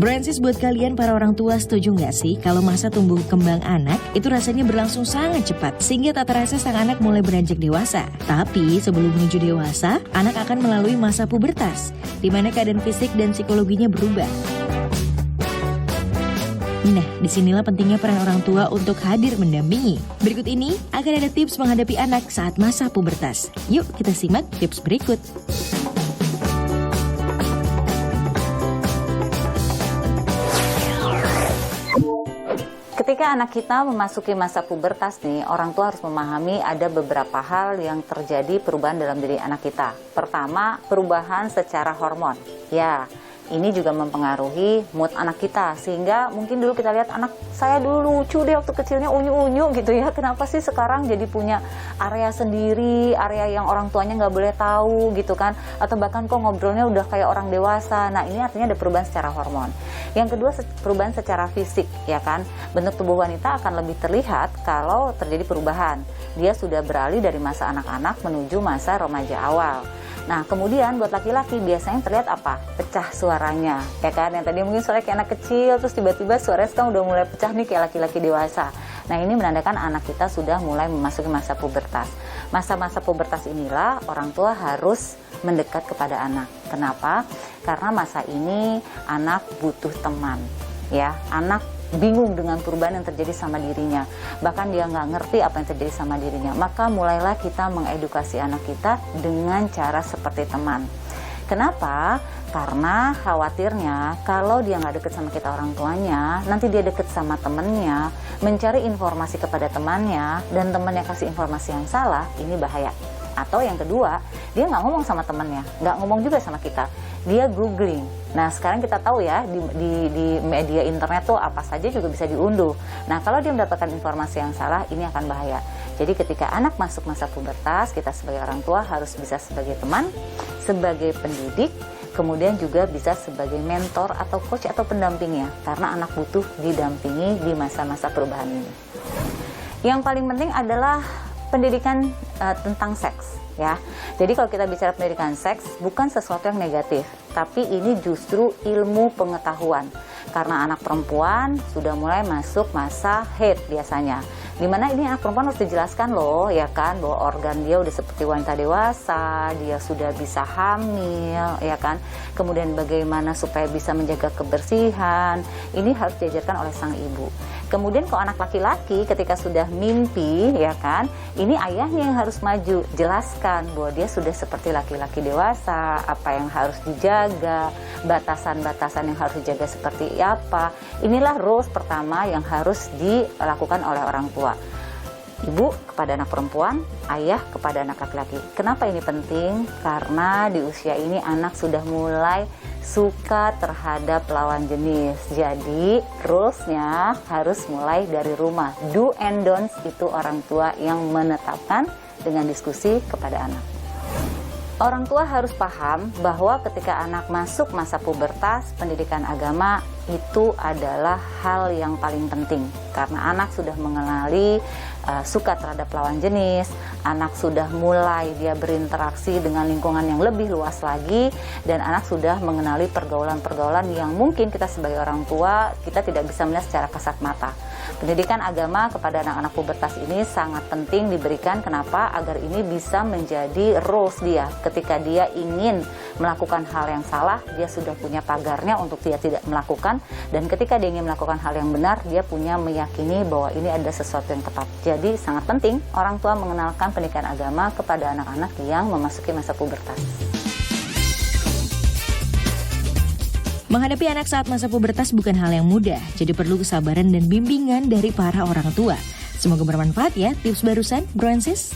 Francis, buat kalian para orang tua, setuju nggak sih kalau masa tumbuh kembang anak itu rasanya berlangsung sangat cepat sehingga tak terasa sang anak mulai beranjak dewasa. Tapi sebelum menuju dewasa, anak akan melalui masa pubertas, di mana keadaan fisik dan psikologinya berubah. Nah, disinilah pentingnya peran orang tua untuk hadir mendampingi. Berikut ini akan ada tips menghadapi anak saat masa pubertas. Yuk kita simak tips berikut. Ketika anak kita memasuki masa pubertas nih, orang tua harus memahami ada beberapa hal yang terjadi perubahan dalam diri anak kita. Pertama, perubahan secara hormon. Ya, ini juga mempengaruhi mood anak kita. Sehingga mungkin dulu kita lihat anak saya dulu lucu deh waktu kecilnya, unyu-unyu gitu ya. Kenapa sih sekarang jadi punya area sendiri, area yang orang tuanya nggak boleh tahu gitu kan. Atau bahkan kok ngobrolnya udah kayak orang dewasa. Nah, ini artinya ada perubahan secara hormon. Yang kedua, perubahan secara fisik ya kan. Bentuk tubuh wanita akan lebih terlihat kalau terjadi perubahan. Dia sudah beralih dari masa anak-anak menuju masa remaja awal. Nah, kemudian buat laki-laki biasanya terlihat apa? Pecah suaranya, ya kan? Yang tadi mungkin suaranya kayak anak kecil, terus tiba-tiba suaranya sekarang udah mulai pecah nih kayak laki-laki dewasa. Nah, ini menandakan anak kita sudah mulai memasuki masa pubertas. Masa-masa pubertas inilah orang tua harus mendekat kepada anak. Kenapa? Karena masa ini anak butuh teman, ya. Anak bingung dengan perubahan yang terjadi sama dirinya, bahkan dia nggak ngerti apa yang terjadi sama dirinya. Maka mulailah kita mengedukasi anak kita dengan cara seperti teman. Kenapa? Karena khawatirnya kalau dia nggak deket sama kita orang tuanya, nanti dia deket sama temennya, mencari informasi kepada temannya, dan temannya kasih informasi yang salah, ini bahaya. Atau yang kedua, dia nggak ngomong sama temannya, nggak ngomong juga sama kita, dia googling. Nah, sekarang kita tahu ya, di media internet tuh apa saja juga bisa diunduh. Nah, kalau dia mendapatkan informasi yang salah, ini akan bahaya. Jadi ketika anak masuk masa pubertas, kita sebagai orang tua harus bisa sebagai teman, sebagai pendidik, kemudian juga bisa sebagai mentor atau coach atau pendampingnya, karena anak butuh didampingi di masa-masa perubahan ini. Yang paling penting adalah pendidikan tentang seks, ya. Jadi kalau kita bicara pendidikan seks, bukan sesuatu yang negatif, tapi ini justru ilmu pengetahuan. Karena anak perempuan sudah mulai masuk masa haid biasanya. Dimana ini anak perempuan harus dijelaskan loh, ya kan, bahwa organ dia udah seperti wanita dewasa, dia sudah bisa hamil, ya kan. Kemudian bagaimana supaya bisa menjaga kebersihan, ini harus diajarkan oleh sang ibu. Kemudian kalau anak laki-laki ketika sudah mimpi, ya kan, ini ayahnya yang harus maju, jelaskan bahwa dia sudah seperti laki-laki dewasa, apa yang harus dijaga, batasan-batasan yang harus dijaga seperti apa. Inilah rules pertama yang harus dilakukan oleh orang tua. Ibu kepada anak perempuan, ayah kepada anak laki-laki. Kenapa ini penting? Karena di usia ini anak sudah mulai suka terhadap lawan jenis. Jadi rules-nya harus mulai dari rumah. Do and don'ts itu orang tua yang menetapkan dengan diskusi kepada anak. Orang tua harus paham bahwa ketika anak masuk masa pubertas, pendidikan agama itu adalah hal yang paling penting. Karena anak sudah mengenali suka terhadap lawan jenis, anak sudah mulai dia berinteraksi dengan lingkungan yang lebih luas lagi, dan anak sudah mengenali pergaulan-pergaulan yang mungkin kita sebagai orang tua, kita tidak bisa melihat secara kasat mata. Pendidikan agama kepada anak-anak pubertas ini sangat penting diberikan. Kenapa? Agar ini bisa menjadi rules dia. Ketika dia ingin melakukan hal yang salah, dia sudah punya pagarnya untuk dia tidak melakukan. Dan ketika dia ingin melakukan hal yang benar, dia punya meyakini bahwa ini ada sesuatu yang tepat. Jadi sangat penting orang tua mengenalkan pendidikan agama kepada anak-anak yang memasuki masa pubertas. Menghadapi anak saat masa pubertas bukan hal yang mudah, jadi perlu kesabaran dan bimbingan dari para orang tua. Semoga bermanfaat ya tips barusan, Francis.